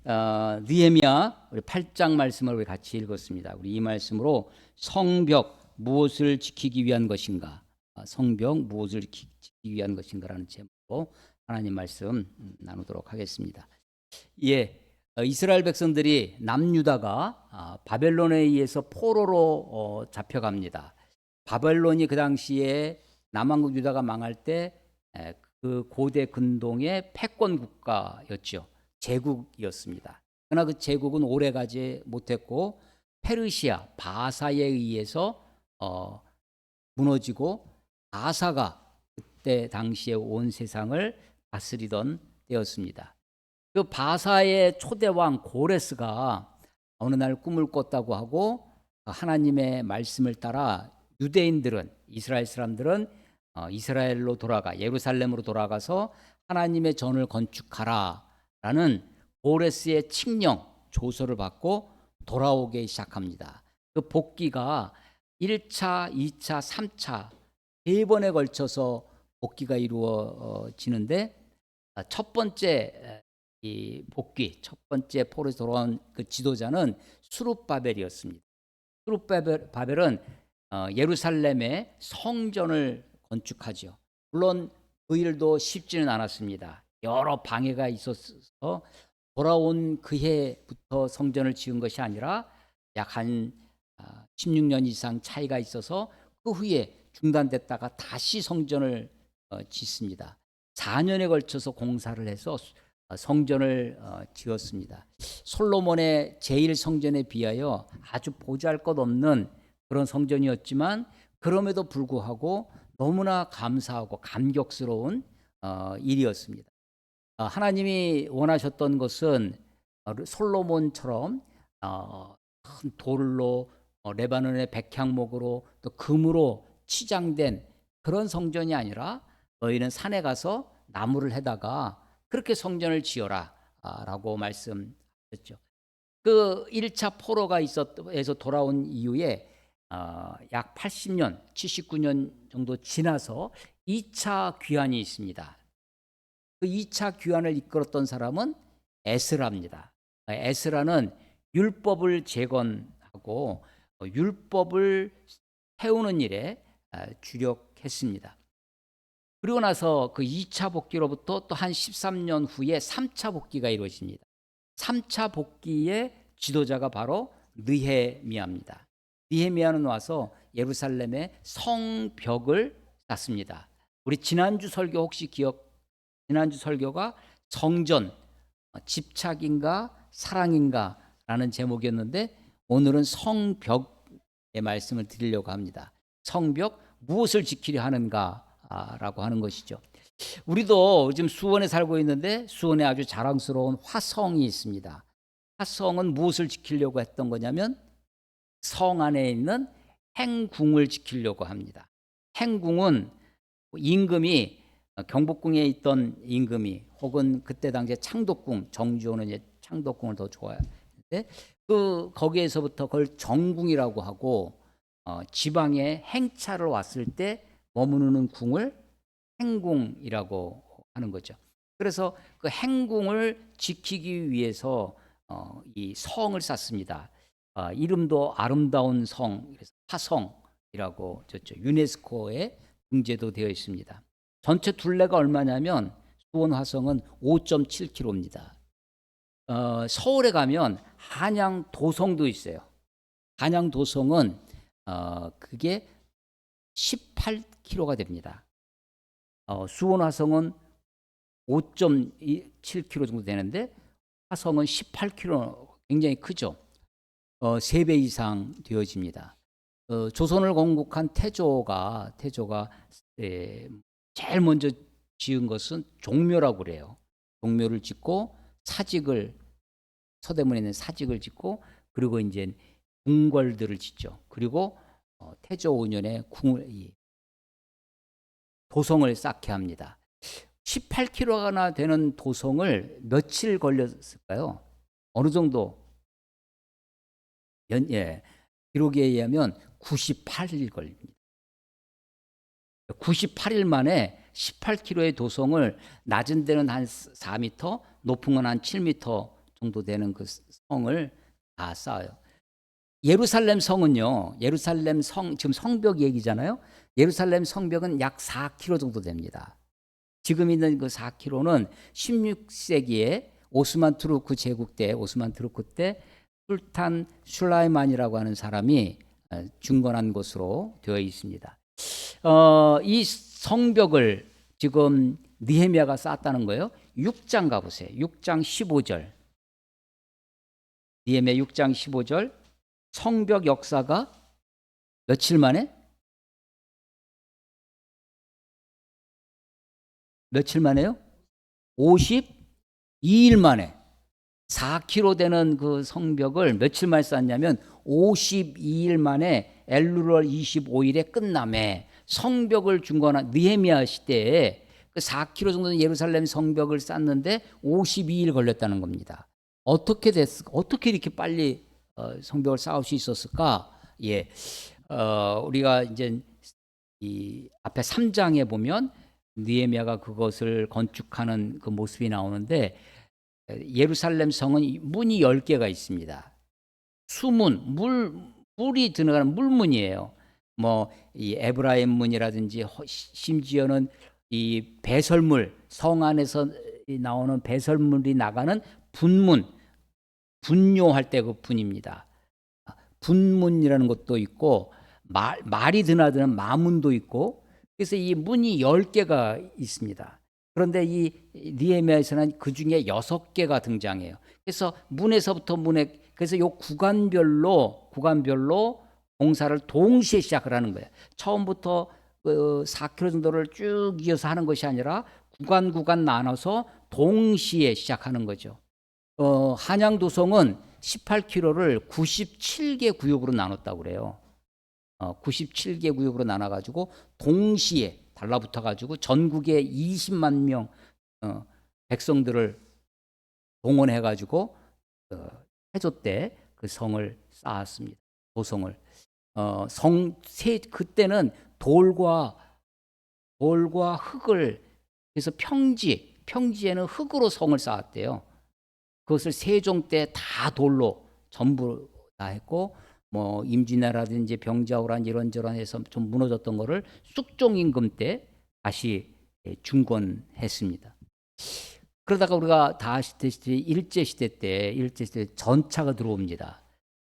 느헤미야 우리 8장 말씀을 우리 같이 읽었습니다. 우리 이 말씀으로 성벽 무엇을 지키기 위한 것인가? 성벽 무엇을 지키기 위한 것인가라는 제목으로 하나님 말씀 나누도록 하겠습니다. 이스라엘 백성들이 남유다가 바벨론에 의해서 포로로 잡혀갑니다. 바벨론이 그 당시에 남왕국 유다가 망할 때 그 고대 근동의 패권 국가였죠. 제국이었습니다. 그러나 그 제국은 오래가지 못했고 페르시아 바사에 의해서 무너지고 바사가 그때 당시에 온 세상을 다스리던 때였습니다. 그 바사의 초대왕 고레스가 어느 날 꿈을 꿨다고 하고 하나님의 말씀을 따라 유대인들은 이스라엘 사람들은 이스라엘로 돌아가 예루살렘으로 돌아가서 하나님의 전을 건축하라라는 고레스의 칙령 조서를 받고 돌아오기 시작합니다. 그 복귀가 1차, 2차, 3차 세 번에 걸쳐서 복귀가 이루어지는데 첫 번째 이 복귀, 첫 번째 포로에서 돌아온 그 지도자는 수룹바벨이었습니다. 수룹바벨은 예루살렘의 성전을 건축하죠. 물론 그 일도 쉽지는 않았습니다. 여러 방해가 있어서 돌아온 그 해부터 성전을 지은 것이 아니라 약 한 16년 이상 차이가 있어서 그 후에 중단됐다가 다시 성전을 짓습니다. 4년에 걸쳐서 공사를 해서 성전을 지었습니다. 솔로몬의 제1성전에 비하여 아주 보잘것없는 그런 성전이었지만 그럼에도 불구하고 너무나 감사하고 감격스러운 일이었습니다. 하나님이 원하셨던 것은 솔로몬처럼 큰 돌로 레바논의 백향목으로 또 금으로 치장된 그런 성전이 아니라 너희는 산에 가서 나무를 해다가 그렇게 성전을 지어라 라고 말씀하셨죠. 그 1차 포로가 에서 돌아온 이후에 약 80년, 79년 정도 지나서 2차 귀환이 있습니다. 그 2차 귀환을 이끌었던 사람은 에스라입니다. 에스라는 율법을 재건하고 율법을 세우는 일에 주력했습니다. 그리고 나서 그 2차 복귀로부터 또 한 13년 후에 3차 복귀가 이루어집니다. 3차 복귀의 지도자가 바로 느헤미야입니다. 느헤미야는 와서 예루살렘의 성벽을 쌓습니다. 우리 지난주 설교 혹시 지난주 설교가 성전, 집착인가 사랑인가 라는 제목이었는데 오늘은 성벽의 말씀을 드리려고 합니다. 성벽 무엇을 지키려 하는가 라고 하는 것이죠. 우리도 지금 수원에 살고 있는데 수원에 아주 자랑스러운 화성이 있습니다. 화성은 무엇을 지키려고 했던 거냐면 성 안에 있는 행궁을 지키려고 합니다. 행궁은 임금이 경복궁에 있던 임금이 혹은 그때 당시에 창덕궁 정주호는 이제 창덕궁을 더 좋아했는데 거기에서부터 그걸 정궁이라고 하고 지방에 행차를 왔을 때 머무르는 궁을 행궁이라고 하는 거죠. 그래서 그 행궁을 지키기 위해서 이 성을 쌓습니다. 이름도 아름다운 성, 그래서 화성이라고 졌죠. 유네스코에 등재도 되어 있습니다. 전체 둘레가 얼마냐면 수원 화성은 5.7km입니다. 서울에 가면 한양 도성도 있어요. 한양 도성은 그게 18km가 됩니다. 수원 화성은 5.7km 정도 되는데 화성은 18km, 굉장히 크죠. 3배 이상 되어집니다. 조선을 건국한 태조가 제일 먼저 지은 것은 종묘라고 그래요. 종묘를 짓고 사직을, 서대문에 있는 사직을 짓고 그리고 이제 궁궐들을 짓죠. 그리고 태조 5년에 도성을 쌓게 합니다. 18km나 되는 도성을 며칠 걸렸을까요? 어느 정도? 기록에 의하면 98일 걸립니다. 98일 만에 18km의 도성을 낮은 데는 한 4m, 높은 건 한 7m 정도 되는 그 성을 다 쌓아요. 예루살렘 성은요. 예루살렘 성 지금 성벽 얘기잖아요. 예루살렘 성벽은 약 4km 정도 됩니다. 지금 있는 그 4km는 16세기에 오스만 투르크 제국 때 오스만 투르크 때 술탄 슐라이만이라고 하는 사람이 중건한 것으로 되어 있습니다. 이 성벽을 지금 느헤미야가 쌓았다는 거예요. 6장 가보세요. 6장 15절. 느헤미야 6장 15절. 성벽 역사가 며칠 만에? 며칠 만에요? 52일 만에 4km 되는 그 성벽을 며칠 만에 쌓았냐면 52일 만에 엘루월 25일에 끝남에 성벽을 중건한 느헤미야 시대에 그 4km 정도 되는 예루살렘 성벽을 쌓는데 52일 걸렸다는 겁니다. 어떻게 이렇게 빨리 성벽을 쌓을 수 있었을까? 예, 우리가 이제 이 앞에 3장에 보면 느헤미야가 그것을 건축하는 그 모습이 나오는데 예루살렘 성은 문이 10개가 있습니다. 수문, 물이 들어가는 물문이에요. 뭐 이 에브라임 문이라든지 심지어는 이 배설물, 성 안에서 나오는 배설물이 나가는 분문, 분뇨할 때 그 분입니다. 분문이라는 것도 있고 말이 드나드는 마문도 있고 그래서 이 문이 10개가 있습니다. 그런데 이 느헤미야에서는 그 중에 6개가 등장해요. 그래서 문에서부터 문에 그래서 요 구간별로 공사를 동시에 시작을 하는 거예요. 처음부터 4km 정도를 쭉 이어서 하는 것이 아니라 구간 나눠서 동시에 시작하는 거죠. 한양도성은 18km를 97개 구역으로 나눴다고 그래요. 97개 구역으로 나눠가지고 동시에 달라붙어가지고 전국에 20만 명 백성들을 동원해가지고 해조 때 그 성을 쌓았습니다. 도성을 그때는 돌과 흙을 그래서 평지에는 흙으로 성을 쌓았대요. 그것을 세종 때 다 돌로 전부 다 했고 뭐 임진왜란이라든지 병자호란 이런저런 해서 좀 무너졌던 거를 쑥종 임금 때 다시 중건했습니다. 그러다가 우리가 다 아시다시피 일제시대 때 전차가 들어옵니다.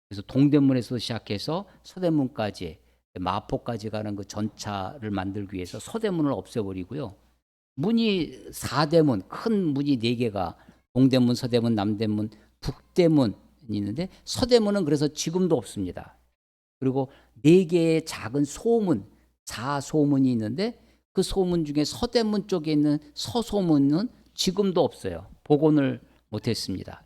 그래서 동대문에서 시작해서 서대문까지 마포까지 가는 그 전차를 만들기 위해서 서대문을 없애버리고요. 문이 4대문, 큰 문이 4개가 동대문, 서대문, 남대문, 북대문 있는데 서대문은 그래서 지금도 없습니다. 그리고 4개의 작은 소문, 4소문이 있는데 그 소문 중에 서대문 쪽에 있는 서소문은 지금도 없어요. 복원을 못했습니다.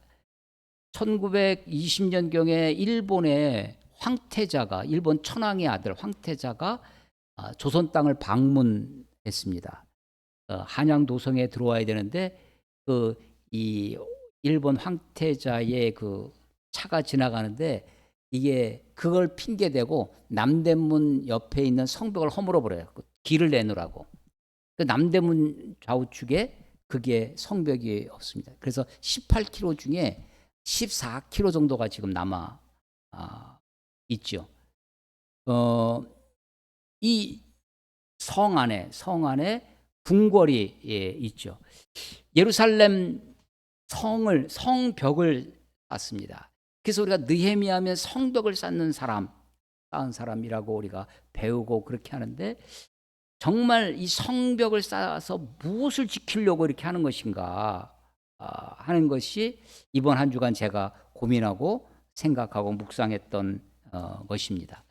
1920년경에 일본의 황태자가 일본 천황의 아들 황태자가 조선 땅을 방문했습니다. 한양도성에 들어와야 되는데 이 일본 황태자의 그 차가 지나가는데 이게 그걸 핑계대고 남대문 옆에 있는 성벽을 허물어 버려요. 길을 내놓으라고. 그 남대문 좌우측에 그게 성벽이 없습니다. 그래서 18km 중에 14km 정도가 지금 남아 있죠. 이 성 안에 궁궐이 있죠. 예루살렘 성벽을 쌓습니다. 그래서 우리가 느헤미야하면 성벽을 쌓은 사람이라고 우리가 배우고 그렇게 하는데 정말 이 성벽을 쌓아서 무엇을 지키려고 이렇게 하는 것인가 하는 것이 이번 한 주간 제가 고민하고 생각하고 묵상했던 것입니다.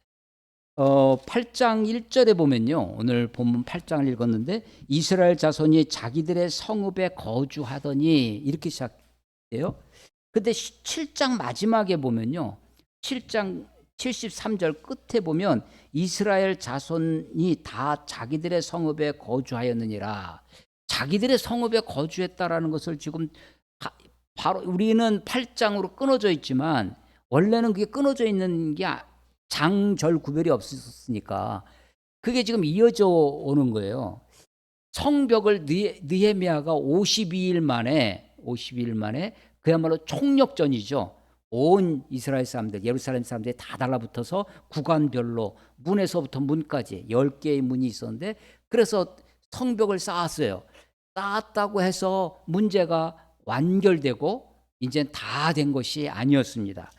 8장 1절에 보면요. 오늘 본문 8장을 읽었는데 이스라엘 자손이 자기들의 성읍에 거주하더니 이렇게 시작해요. 근데 7장 마지막에 보면요. 7장 73절 끝에 보면 이스라엘 자손이 다 자기들의 성읍에 거주하였느니라. 자기들의 성읍에 거주했다라는 것을 지금 바로 우리는 8장으로 끊어져 있지만 원래는 그게 끊어져 있는 게 장절 구별이 없었으니까 그게 지금 이어져 오는 거예요. 성벽을 느헤미야가 52일 만에 그야말로 총력전이죠. 온 이스라엘 사람들, 예루살렘 사람들이 다 달라붙어서 구간별로 문에서부터 문까지 10개의 문이 있었는데, 그래서 성벽을 쌓았어요. 쌓았다고 해서 문제가 완결되고 이제 다 된 것이 아니었습니다.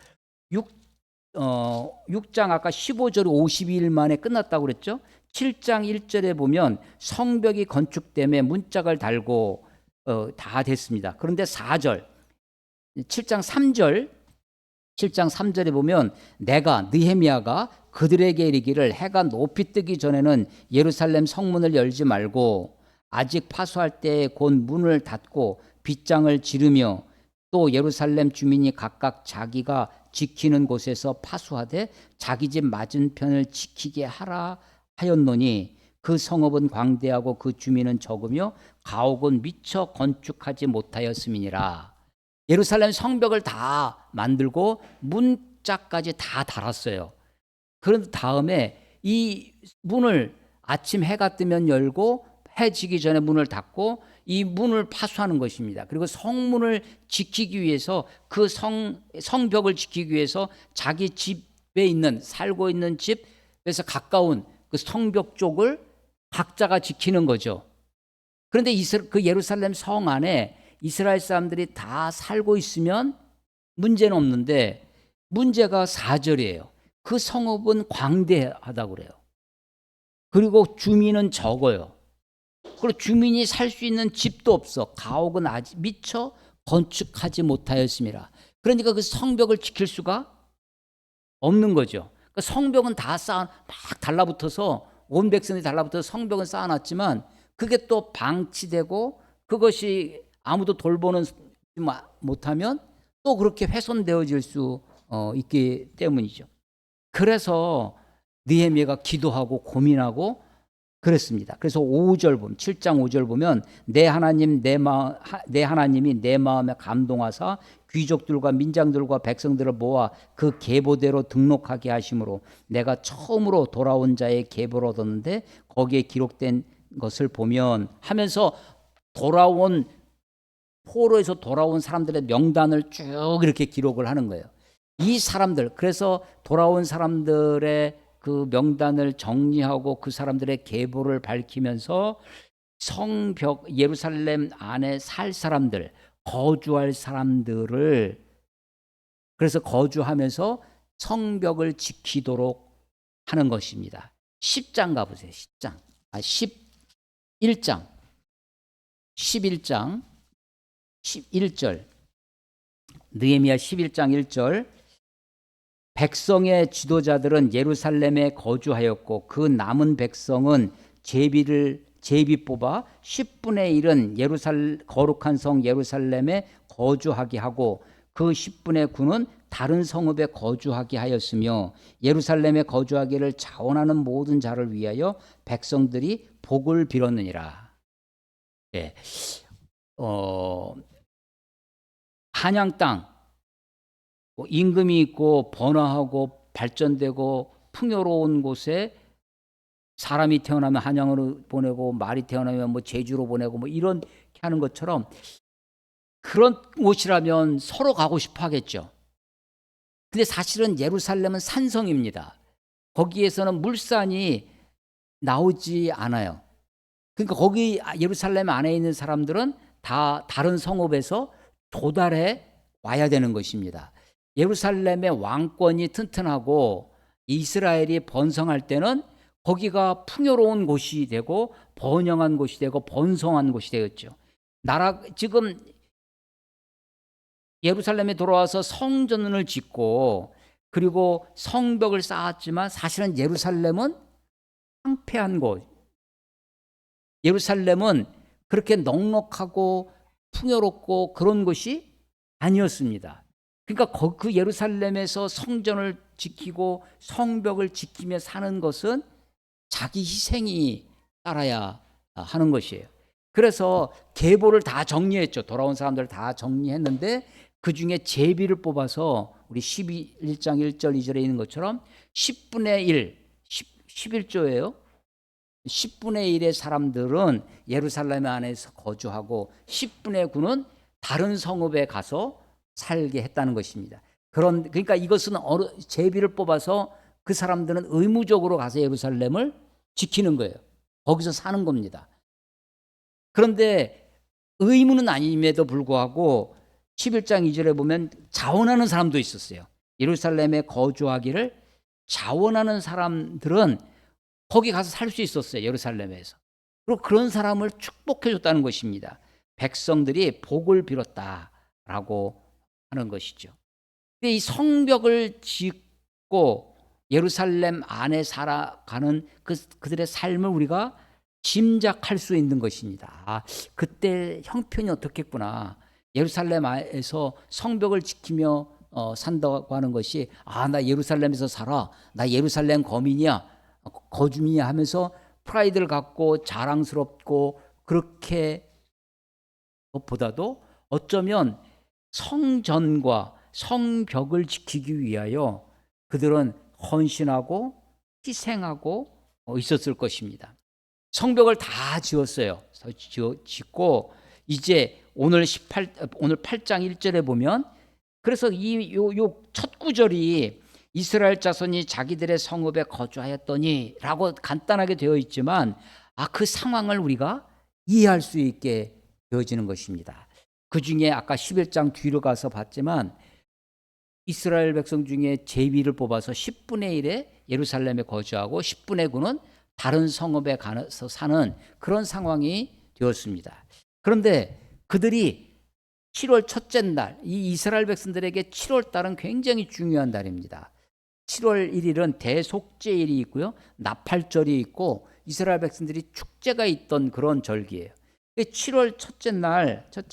6장 아까 15절 52일 만에 끝났다고 그랬죠. 7장 1절에 보면 성벽이 건축됨에 문짝을 달고 다 됐습니다. 그런데 4절 7장 3절에 보면 내가 느헤미야가 그들에게 이르기를 해가 높이 뜨기 전에는 예루살렘 성문을 열지 말고 아직 파수할 때에 곧 문을 닫고 빗장을 지르며 또 예루살렘 주민이 각각 자기가 지키는 곳에서 파수하되 자기 집 맞은편을 지키게 하라 하였노니 그 성읍은 광대하고 그 주민은 적으며 가옥은 미처 건축하지 못하였음이니라. 예루살렘 성벽을 다 만들고 문짝까지 다 달았어요. 그런 다음에 이 문을 아침 해가 뜨면 열고 해 지기 전에 문을 닫고 이 문을 파수하는 것입니다. 그리고 성문을 지키기 위해서 그 성벽을 지키기 위해서 자기 집에 있는 살고 있는 집에서 가까운 그 성벽 쪽을 각자가 지키는 거죠. 그런데 그 예루살렘 성 안에 이스라엘 사람들이 다 살고 있으면 문제는 없는데 문제가 4절이에요. 그 성읍은 광대하다고 그래요. 그리고 주민은 적어요. 그리고 주민이 살 수 있는 집도 없어. 가옥은 아직 미처 건축하지 못하였습니다. 그러니까 그 성벽을 지킬 수가 없는 거죠. 그러니까 성벽은 다 막 달라붙어서 온 백성이 달라붙어서 성벽은 쌓아놨지만 그게 또 방치되고 그것이 아무도 돌보는 못하면 또 그렇게 훼손되어질 수 있기 때문이죠. 그래서 느헤미야가 기도하고 고민하고 그랬습니다. 그래서 5절 보면 7장 5절 보면 내 하나님이 내 마음에 감동하사 귀족들과 민장들과 백성들을 모아 그 계보대로 등록하게 하심으로 내가 처음으로 돌아온 자의 계보를 얻었는데 거기에 기록된 것을 보면 하면서 포로에서 돌아온 사람들의 명단을 쭉 이렇게 기록을 하는 거예요. 이 사람들, 그래서 돌아온 사람들의 그 명단을 정리하고 그 사람들의 계보를 밝히면서 성벽 예루살렘 안에 살 사람들, 거주할 사람들을 그래서 거주하면서 성벽을 지키도록 하는 것입니다. 10장 가보세요. 10장. 11장. 11절. 느헤미야 11장 1절. 백성의 지도자들은 예루살렘에 거주하였고 그 남은 백성은 제비 뽑아 10분의 1은 거룩한 성 예루살렘에 거주하게 하고 그 10분의 9는 다른 성읍에 거주하게 하였으며 예루살렘에 거주하기를 자원하는 모든 자를 위하여 백성들이 복을 빌었느니라. 예. 한양 땅 임금이 있고 번화하고 발전되고 풍요로운 곳에 사람이 태어나면 한양으로 보내고 말이 태어나면 뭐 제주로 보내고 뭐 이렇게 하는 것처럼 그런 곳이라면 서로 가고 싶어 하겠죠. 근데 사실은 예루살렘은 산성입니다. 거기에서는 물산이 나오지 않아요. 그러니까 거기 예루살렘 안에 있는 사람들은 다 다른 성읍에서 도달해 와야 되는 것입니다. 예루살렘의 왕권이 튼튼하고 이스라엘이 번성할 때는 거기가 풍요로운 곳이 되고 번영한 곳이 되고 번성한 곳이 되었죠. 지금 예루살렘에 돌아와서 성전을 짓고 그리고 성벽을 쌓았지만 사실은 예루살렘은 황폐한 곳. 예루살렘은 그렇게 넉넉하고 풍요롭고 그런 곳이 아니었습니다. 그러니까 그 예루살렘에서 성전을 지키고 성벽을 지키며 사는 것은 자기 희생이 따라야 하는 것이에요. 그래서 계보를 다 정리했죠. 돌아온 사람들을 다 정리했는데 그중에 제비를 뽑아서 우리 11장 1절 2절에 있는 것처럼 10분의 1, 11조예요. 10분의 1의 사람들은 예루살렘 안에서 거주하고 10분의 9는 다른 성읍에 가서 살게 했다는 것입니다. 그러니까 이것은 제비를 뽑아서 그 사람들은 의무적으로 가서 예루살렘을 지키는 거예요. 거기서 사는 겁니다. 그런데 의무는 아님에도 불구하고 11장 2절에 보면 자원하는 사람도 있었어요. 예루살렘에 거주하기를 자원하는 사람들은 거기 가서 살 수 있었어요. 예루살렘에서. 그리고 그런 사람을 축복해 줬다는 것입니다. 백성들이 복을 빌었다라고 하는 것이죠. 근데 이 성벽을 짓고 예루살렘 안에 살아가는 그들의 삶을 우리가 짐작할 수 있는 것입니다. 아, 그때 형편이 어떻겠구나. 예루살렘에서 성벽을 지키며 산다고 하는 것이 나 예루살렘에서 살아. 나 예루살렘 거민이야. 거주민이야 하면서 프라이드를 갖고 자랑스럽고 그렇게 보다도 어쩌면 성전과 성벽을 지키기 위하여 그들은 헌신하고 희생하고 있었을 것입니다. 성벽을 다 지었어요. 짓고 이제 오늘 8장 1절에 보면 그래서 요 첫 구절이 이스라엘 자손이 자기들의 성읍에 거주하였더니 라고 간단하게 되어 있지만 그 상황을 우리가 이해할 수 있게 되어지는 것입니다. 그 중에 아까 11장 뒤로 가서 봤지만 이스라엘 백성 중에 제비를 뽑아서 10분의 1에 예루살렘에 거주하고 10분의 9는 다른 성읍에 가서 사는 그런 상황이 되었습니다. 그런데 그들이 7월 첫째 날, 이 이스라엘 백성들에게 7월 달은 굉장히 중요한 달입니다. 7월 1일은 대속죄일이 있고요. 나팔절이 있고 이스라엘 백성들이 축제가 있던 그런 절기예요. 7월 첫째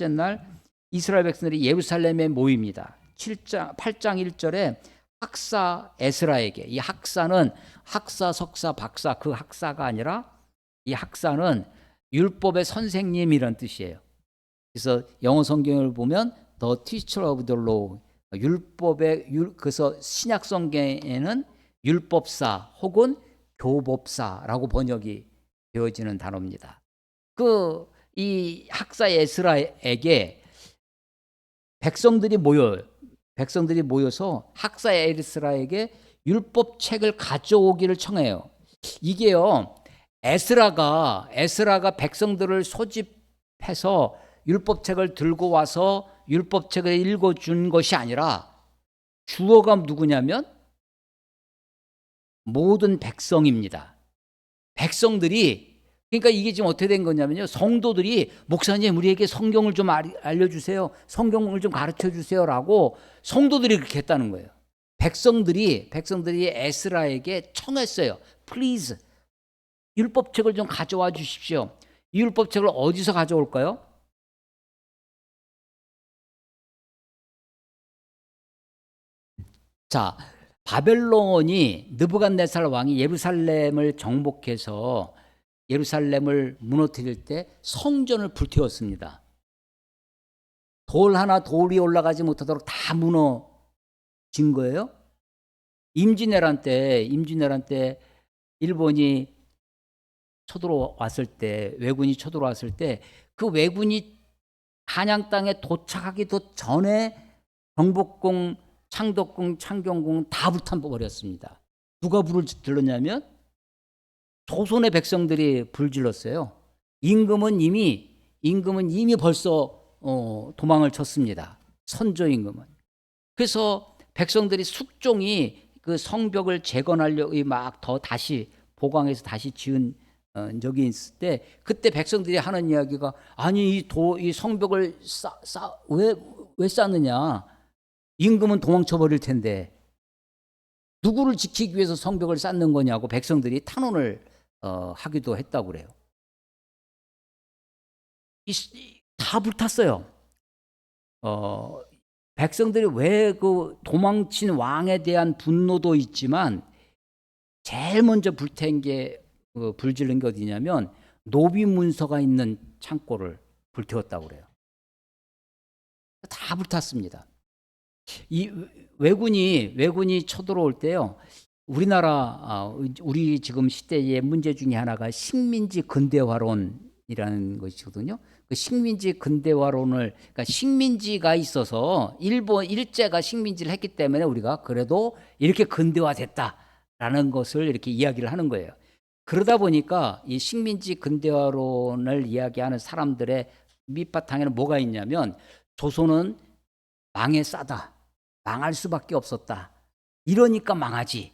날 이스라엘 백성들이 예루살렘에 모입니다. 8장 1절에 학사 에스라에게, 이 학사는 학사, 석사, 박사 그 학사가 아니라 이 학사는 율법의 선생님이란 뜻이에요. 그래서 영어 성경을 보면 The Teacher of the Law, 그래서 신약 성경에는 율법사 혹은 교법사라고 번역이 되어지는 단어입니다. 이 학사 에스라에게 백성들이 모여서 학사 에스라에게 율법책을 가져오기를 청해요. 이게요, 에스라가 백성들을 소집해서 율법책을 들고 와서 율법책을 읽어준 것이 아니라 주어가 누구냐면 모든 백성입니다. 백성들이, 그러니까 이게 지금 어떻게 된 거냐면요, 성도들이 목사님 우리에게 성경을 좀 알려주세요, 성경을 좀 가르쳐주세요 라고 성도들이 그렇게 했다는 거예요. 백성들이 에스라에게 청했어요. Please 율법책을 좀 가져와 주십시오. 이 율법책을 어디서 가져올까요? 자, 바벨론이 느부갓네살 왕이 예루살렘을 정복해서 예루살렘을 무너뜨릴 때 성전을 불태웠습니다. 돌 하나 돌이 올라가지 못하도록 다 무너진 거예요. 임진왜란 때 일본이 쳐들어왔을 때, 외군이 쳐들어왔을 때 그 외군이 한양 땅에 도착하기도 전에 경복궁, 창덕궁, 창경궁 다 불타버렸습니다. 누가 불을 질렀냐면 조선의 백성들이 불 질렀어요. 임금은 이미 벌써 도망을 쳤습니다. 선조 임금은. 그래서 백성들이 숙종이 그 성벽을 재건하려고 막 더 다시 보강해서 다시 지은 적이 있을 때, 그때 백성들이 하는 이야기가, 아니 이 성벽을 왜 쌓느냐? 임금은 도망쳐 버릴 텐데 누구를 지키기 위해서 성벽을 쌓는 거냐고 백성들이 탄원을 하기도 했다고 그래요. 다 불탔어요. 백성들이 왜 그 도망친 왕에 대한 분노도 있지만 제일 먼저 불태운 게 불지른 게 어디냐면 노비 문서가 있는 창고를 불태웠다고 그래요. 다 불탔습니다. 이 외군이 쳐들어올 때요, 우리 지금 시대의 문제 중에 하나가 식민지 근대화론이라는 것이거든요. 그 그 식민지 근대화론을, 그러니까 식민지가 있어서 일본 일제가 식민지를 했기 때문에 우리가 그래도 이렇게 근대화됐다라는 것을 이렇게 이야기를 하는 거예요. 그러다 보니까 이 식민지 근대화론을 이야기하는 사람들의 밑바탕에는 뭐가 있냐면 조선은 망에 싸다, 망할 수밖에 없었다, 이러니까 망하지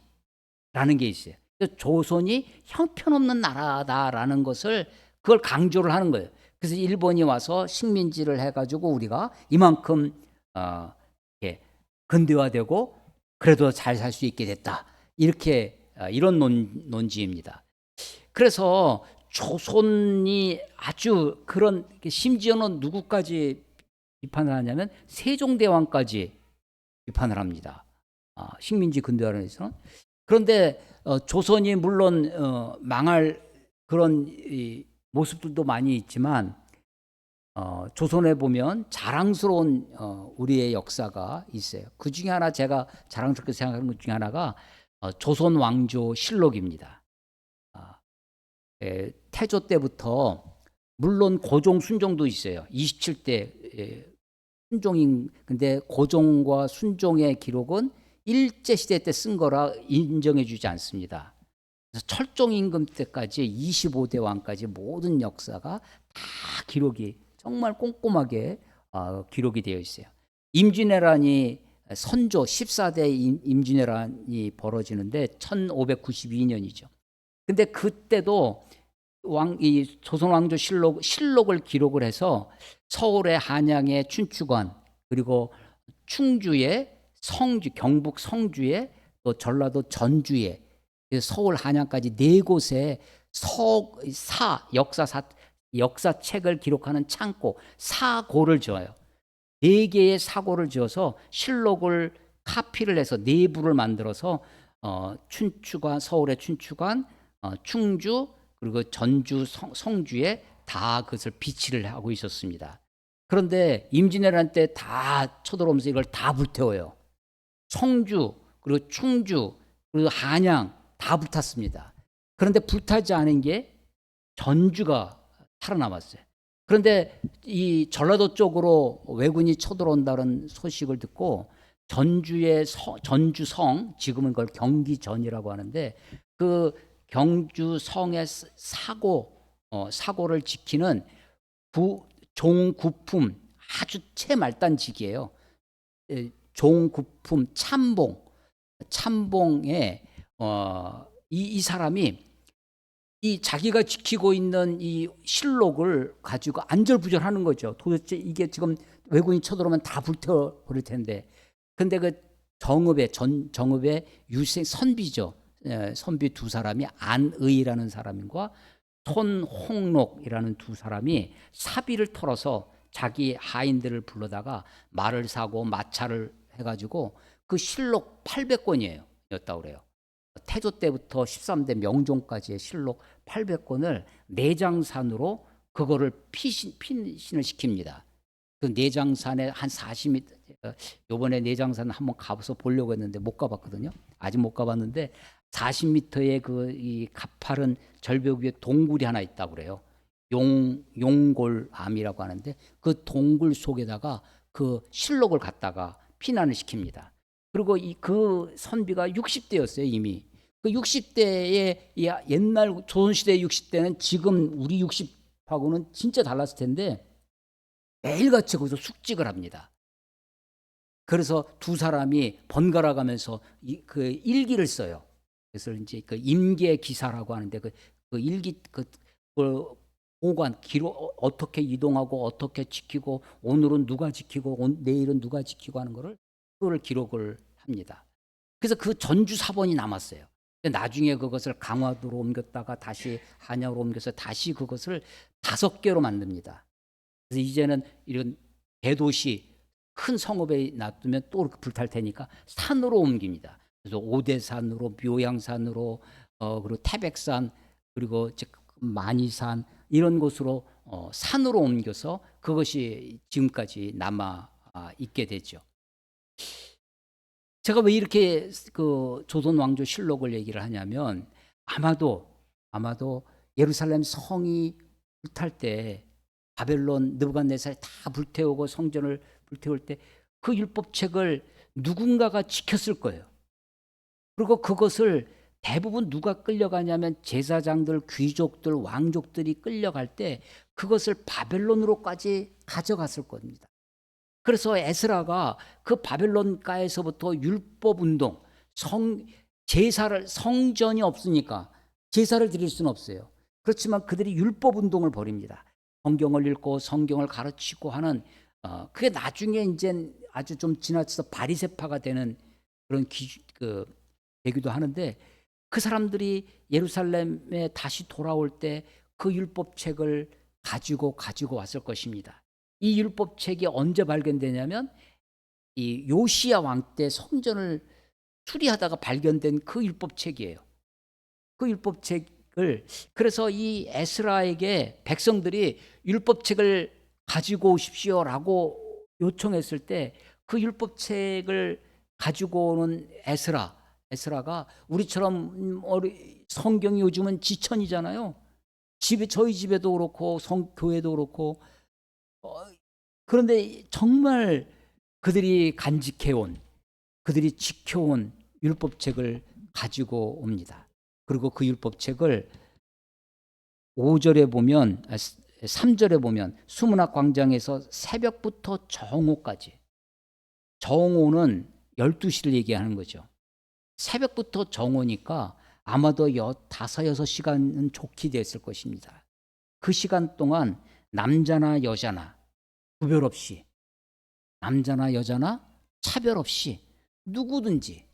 라는 게 있어요. 조선이 형편없는 나라다라는 것을 그걸 강조를 하는 거예요. 그래서 일본이 와서 식민지를 해가지고 우리가 이만큼 이렇게 근대화되고 그래도 잘 살 수 있게 됐다, 이렇게 이런 논지입니다. 그래서 조선이 아주 그런, 심지어는 누구까지 비판을 하냐면 세종대왕까지 비판을 합니다. 식민지 근대화론에서는. 그런데 조선이 물론 망할 그런 모습들도 많이 있지만 조선에 보면 자랑스러운 우리의 역사가 있어요. 그 중에 하나, 제가 자랑스럽게 생각하는 것 중에 하나가 조선 왕조 실록입니다. 태조 때부터 물론 고종 순종도 있어요. 27대 순종인, 근데 고종과 순종의 기록은 일제 시대 때 쓴 거라 인정해 주지 않습니다. 그래서 철종 임금 때까지 25대 왕까지 모든 역사가 다 기록이 정말 꼼꼼하게 기록이 되어 있어요. 임진왜란이 선조 14대 임진왜란이 벌어지는데 1592년이죠. 근데 그때도 이 조선 왕조 실록을 기록을 해서 서울의 한양의 춘추관, 그리고 충주의 성주, 경북 성주에, 또 전라도 전주에, 서울 한양까지 네 곳에 역사책을 기록하는 창고 사고를 지어요. 네 개의 사고를 지어서 실록을 카피를 해서 내부를 만들어서 춘추관, 서울의 춘추관, 충주, 그리고 전주, 성주에 다 그것을 비치를 하고 있었습니다. 그런데 임진왜란 때 다 쳐들어오면서 이걸 다 불태워요. 성주, 그리고 충주, 그리고 한양 다 불탔습니다. 그런데 불타지 않은 게 전주가 살아남았어요. 그런데 이 전라도 쪽으로 왜군이 쳐들어온다는 소식을 듣고 전주성, 지금은 그걸 경기전이라고 하는데, 그 경주성의 사고를 지키는 종구품, 아주 최말단직이에요. 종구품 참봉에 이 사람이 이 자기가 지키고 있는 이 실록을 가지고 안절부절하는 거죠. 도대체 이게 지금 왜군이 쳐들어오면 다 불태워버릴 텐데. 근데 그 정읍의 유생 선비죠. 선비 두 사람이 안의라는 사람과 손홍록이라는 두 사람이 사비를 털어서 자기 하인들을 불러다가 말을 사고 마차를 해가지고 그 실록 800권이에요. 였다고 그래요. 태조 때부터 13대 명종까지의 실록 800권을 내장산으로 그거를 피신을 시킵니다. 그 내장산에 한 40m, 요번에 내장산 한번 가서 보려고 했는데 못 가봤거든요. 아직 못 가봤는데 40m의 그 이 가파른 절벽 위에 동굴이 하나 있다고 그래요. 용골암이라고 하는데 그 동굴 속에다가 그 실록을 갖다가 피난을 시킵니다. 그리고 그 선비가 60대였어요, 이미. 그 60대의 옛날 조선시대 60대는 지금 우리 60하고는 진짜 달랐을 텐데 매일같이 거기서 숙직을 합니다. 그래서 두 사람이 번갈아 가면서 그 일기를 써요. 그래서 이제 그 임계 기사라고 하는데 그 일기 그 보관 기록, 어떻게 이동하고 어떻게 지키고, 오늘은 누가 지키고 내일은 누가 지키고 하는 거를 그걸 기록을 합니다. 그래서 그 전주 사본이 남았어요. 나중에 그것을 강화도로 옮겼다가 다시 한양으로 옮겨서 다시 그것을 5개로 만듭니다. 그래서 이제는 이런 대도시 큰 성읍에 놔두면 또 불탈 테니까 산으로 옮깁니다. 그래서 오대산으로, 묘양산으로, 그리고 태백산, 그리고 만이산, 이런 곳으로 산으로 옮겨서 그것이 지금까지 남아 있게 되죠. 제가 왜 이렇게 그 조선 왕조 실록을 얘기를 하냐면, 아마도 예루살렘 성이 불탈 때 바벨론 느부갓네살이 다 불태우고 성전을 불태울 때 그 율법책을 누군가가 지켰을 거예요. 그리고 그것을 대부분 누가 끌려가냐면 제사장들, 귀족들, 왕족들이 끌려갈 때 그것을 바벨론으로까지 가져갔을 겁니다. 그래서 에스라가 그 바벨론가에서부터 율법 운동, 제사를, 성전이 없으니까 제사를 드릴 수는 없어요. 그렇지만 그들이 율법 운동을 벌입니다. 성경을 읽고 성경을 가르치고 하는 그게 나중에 이제 아주 좀 지나쳐서 바리새파가 되는 그런 되기도 하는데, 그 사람들이 예루살렘에 다시 돌아올 때 그 율법책을 가지고 왔을 것입니다. 이 율법책이 언제 발견되냐면 이 요시야 왕 때 성전을 수리하다가 발견된 그 율법책이에요. 그 율법책을, 그래서 이 에스라에게 백성들이 율법책을 가지고 오십시오라고 요청했을 때 그 율법책을 가지고 오는 에스라가 우리처럼 성경이 요즘은 지천이잖아요. 저희 집에도 그렇고 교회도 그렇고 그런데 정말 그들이 간직해온, 그들이 지켜온 율법책을 가지고 옵니다. 그리고 그 율법책을 5절에 보면 3절에 보면 수문학 광장에서 새벽부터 정오까지, 정오는 12시를 얘기하는 거죠. 새벽부터 정오니까 아마도 5, 6시간은 좋게 됐을 것입니다. 그 시간 동안 남자나 여자나 구별 없이, 남자나 여자나 차별 없이 누구든지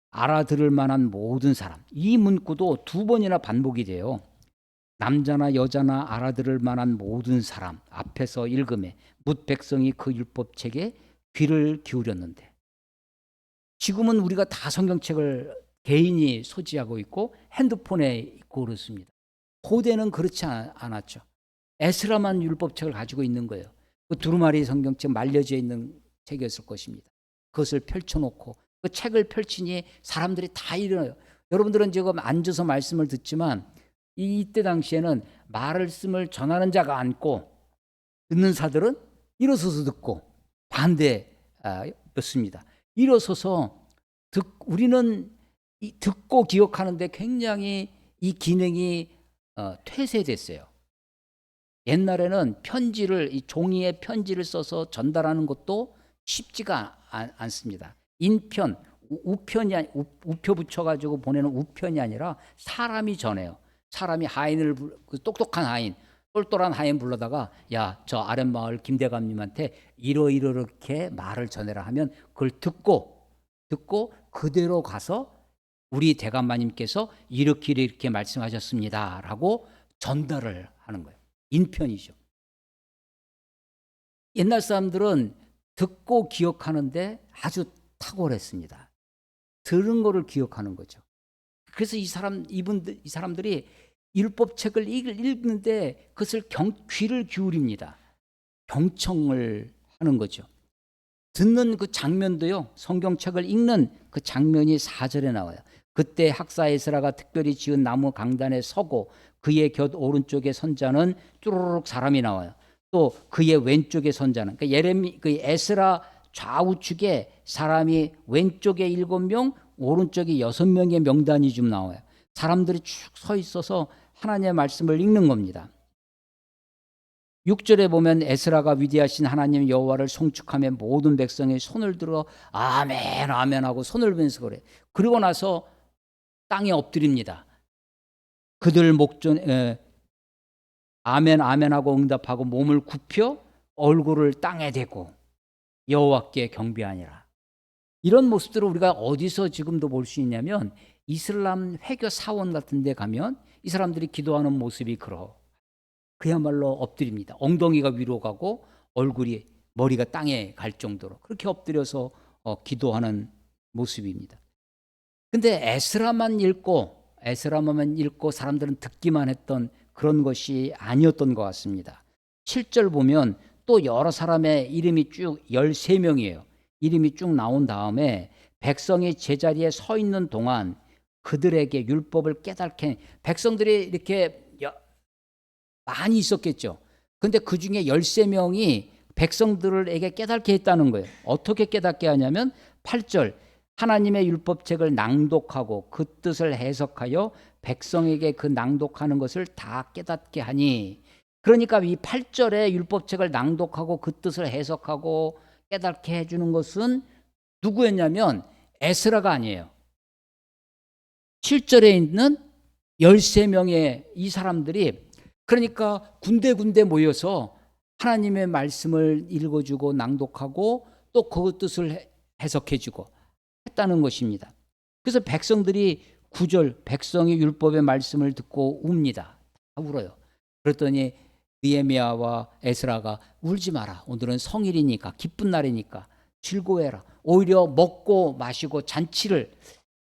알아들을 만한 모든 사람, 이 문구도 2번이나 반복이 돼요. 남자나 여자나 알아들을 만한 모든 사람 앞에서 읽음에 뭇 백성이 그 율법책에 귀를 기울였는데, 지금은 우리가 다 성경책을 개인이 소지하고 있고 핸드폰에 있고 그렇습니다. 고대는 그렇지 않았죠. 에스라만 율법책을 가지고 있는 거예요. 그 두루마리 성경책 말려져 있는 책이었을 것입니다. 그것을 펼쳐놓고 그 책을 펼치니 사람들이 다 일어나요. 여러분들은 지금 앉아서 말씀을 듣지만 이때 당시에는 말씀을 전하는 자가 앉고 듣는 사들은 일어서서 듣고 반대였습니다. 일어서서 우리는 듣고 기억하는데 굉장히 이 기능이 퇴색됐어요. 옛날에는 이 종이에 편지를 써서 전달하는 것도 쉽지가 않습니다. 인편, 우표 붙여가지고 보내는 우편이 아니라 사람이 전해요. 사람이 똑똑한 하인, 똘똘한 하인 불러다가 야, 저 아랫마을 김대감님한테 이렇게 말을 전해라 하면 그걸 듣고 그대로 가서 우리 대감마님께서 이렇게 말씀하셨습니다 라고 전달을 하는 거예요. 인편이죠. 옛날 사람들은 듣고 기억하는데 아주 탁월했습니다. 들은 거를 기억하는 거죠. 그래서 이 사람들이 율법책을 읽는데 그것을 귀를 기울입니다. 경청을 하는 거죠. 듣는 그 장면도요, 성경책을 읽는 그 장면이 4절에 나와요. 그때 학사 에스라가 특별히 지은 나무 강단에 서고 그의 곁 오른쪽에 선자는 쭈루룩 사람이 나와요. 또 그의 왼쪽에 선자는, 그러니까 그 에스라 좌우측에 사람이 왼쪽에 7명, 오른쪽에 6명의 명단이 좀 나와요. 사람들이 쭉 서 있어서 하나님의 말씀을 읽는 겁니다. 6절에 보면 에스라가 위대하신 하나님 여호와를 송축하며 모든 백성이 손을 들어 아멘 아멘 하고 손을 들면서 그래. 그리고 나서 땅에 엎드립니다. 그들 아멘 아멘 하고 응답하고 몸을 굽혀 얼굴을 땅에 대고 여호와께 경배하니라. 이런 모습들을 우리가 어디서 지금도 볼 수 있냐면 이슬람 회교 사원 같은 데 가면 이 사람들이 기도하는 모습이 그야말로 엎드립니다. 엉덩이가 위로 가고 머리가 땅에 갈 정도로 그렇게 엎드려서 기도하는 모습입니다. 근데 에스라만 읽고 사람들은 듣기만 했던 그런 것이 아니었던 것 같습니다. 7절 보면 또 여러 사람의 이름이 쭉 13명이에요. 이름이 쭉 나온 다음에 백성이 제자리에 서 있는 동안 그들에게 율법을 깨닫게, 백성들이 이렇게 많이 있었겠죠. 근데 그 중에 13명이 백성들에게 깨닫게 했다는 거예요. 어떻게 깨닫게 하냐면 8절 하나님의 율법책을 낭독하고 그 뜻을 해석하여 백성에게 그 낭독하는 것을 다 깨닫게 하니, 그러니까 이 8절에 율법책을 낭독하고 그 뜻을 해석하고 깨닫게 해주는 것은 누구였냐면 에스라가 아니에요. 7절에 있는 13명의 이 사람들이, 그러니까 군데군데 모여서 하나님의 말씀을 읽어주고 낭독하고 또 그 뜻을 해석해주고 했다는 것입니다. 그래서 백성들이 9절 백성이 율법의 말씀을 듣고 웁니다. 다 울어요. 그랬더니 느헤미야와 에스라가 울지 마라. 오늘은 성일이니까, 기쁜 날이니까 즐거워해라. 오히려 먹고 마시고 잔치를.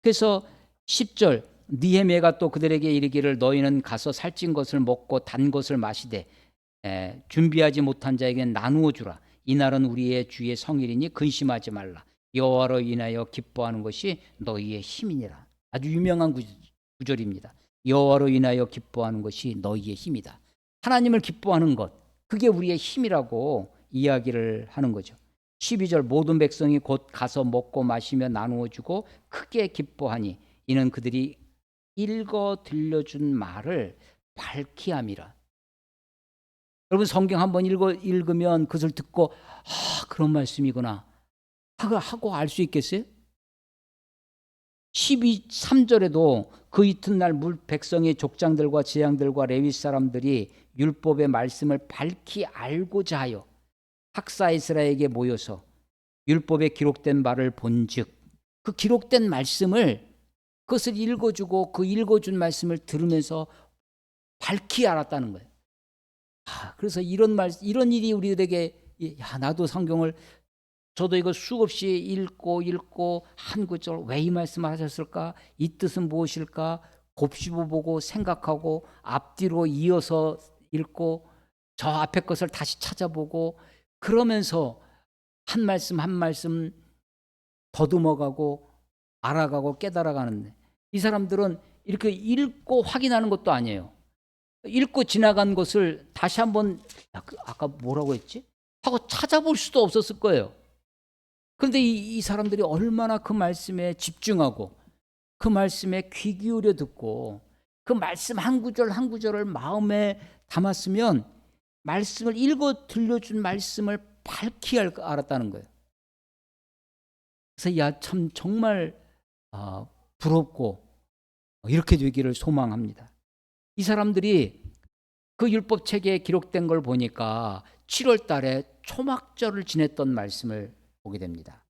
그래서 10절 느헤미야가 또 그들에게 이르기를 너희는 가서 살찐 것을 먹고 단 것을 마시되 준비하지 못한 자에게는 나누어 주라. 이날은 우리의 주의 성일이니 근심하지 말라. 여호와로 인하여 기뻐하는 것이 너희의 힘이니라. 아주 유명한 구절입니다. 여호와로 인하여 기뻐하는 것이 너희의 힘이다. 하나님을 기뻐하는 것, 그게 우리의 힘이라고 이야기를 하는 거죠. 12절 모든 백성이 곧 가서 먹고 마시며 나누어 주고 크게 기뻐하니 이는 그들이 읽어 들려준 말을 밝히 함이라. 여러분 성경 한번 읽으면 그것을 듣고 그런 말씀이구나 하고 알 수 있겠어요? 3절에도 그 이튿날 백성의 족장들과 제장들과 레위 사람들이 율법의 말씀을 밝히 알고자 하여 학사 에스라에게 모여서 율법에 기록된 말을 본즉, 그 기록된 말씀을 그것을 읽어주고 그 읽어준 말씀을 들으면서 밝히 알았다는 거예요. 그래서 이런 일이 우리들에게, 나도 성경을 저도 이거 수없이 읽고 한 구절 왜 이 말씀을 하셨을까? 이 뜻은 무엇일까? 곱씹어보고 생각하고 앞뒤로 이어서 읽고 저 앞에 것을 다시 찾아보고 그러면서 한 말씀 한 말씀 더듬어가고 알아가고 깨달아가는데, 이 사람들은 이렇게 읽고 확인하는 것도 아니에요. 읽고 지나간 것을 다시 한번 아까 뭐라고 했지? 하고 찾아볼 수도 없었을 거예요. 그런데 이 사람들이 얼마나 그 말씀에 집중하고 그 말씀에 귀 기울여 듣고 그 말씀 한 구절 한 구절을 마음에 담았으면 말씀을 읽어 들려준 말씀을 밝히 알았다는 거예요. 그래서 참 정말 부럽고 이렇게 되기를 소망합니다. 이 사람들이 그 율법책에 기록된 걸 보니까 7월 달에 초막절을 지냈던 말씀을 보게 됩니다.